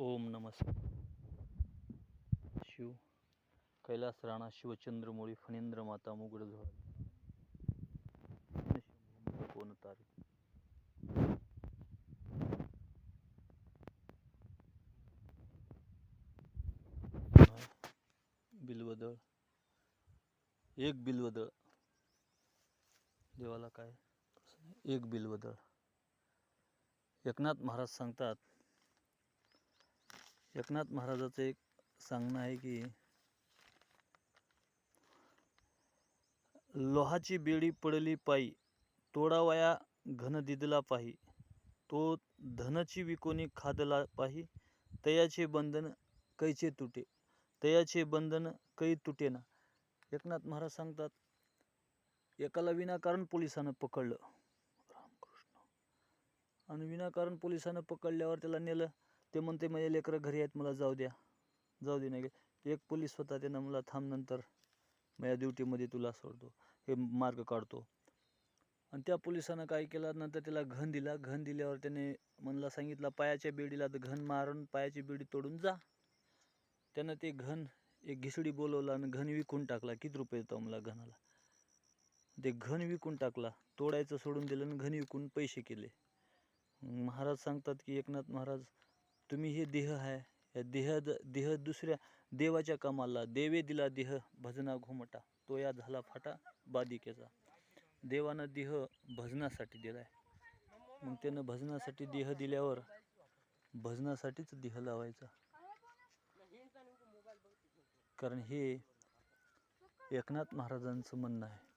ओम नमस्कार. शिव कैलास राणा शिवचंद्रमौळी फणींद्र माता मुगड झोळ कोण तारी बिलवदळ एक बिलवदळ देवाला काय एक बिलवदळ. एकनाथ महाराज सांगतात, एकनाथ महाराजाचं एक सांगणं आहे की लोहाची बेडी पडली पायी तोडावया घन दिदला पाही, तो धनची विकोणी खादला पाही, तयाचे बंधन कैचे तुटे, तयाचे बंधन कै तुटेना. एकनाथ महाराज सांगतात, एकाला विनाकारण पोलिसानं पकडलं, रामकृष्ण, आणि विनाकारण पोलिसानं पकडल्यावर त्याला नेलं. ते म्हणते माझे लेकरं घरी आहेत, मला जाऊ द्या. जाऊ दे नाही. एक पोलीस होता, त्यानं मला थांब, नंतर माझ्या ड्युटीमध्ये तुला सोडतो, हे मार्ग काढतो. आणि त्या पोलिसानं काय केलं, नंतर त्याला घन दिला. घन दिल्यावर त्याने म्हणला सांगितलं, पायाच्या बेडीला घन मारून पायाची बेडी तोडून जा. त्यानं ते घन एक घिसडी बोलवला आणि घन विकून टाकला. किती रुपये येतो मला घनाला? ते घन विकून टाकला, तोडायचं सोडून दिलं आणि घन विकून पैसे केले. महाराज सांगतात की एकनाथ महाराज, तुम्ही हे देह आहे, या देह दुसऱ्या देवाच्या कामाला, देवे दिला देह भजना घुमटा, तो या झाला फाटा बादिकेचा. देवानं देह भजनासाठी दिलाय. मग त्यानं भजनासाठी देह दिल्यावर भजनासाठीच देह लावायचा. कारण हे एकनाथ महाराजांचं म्हणणं आहे.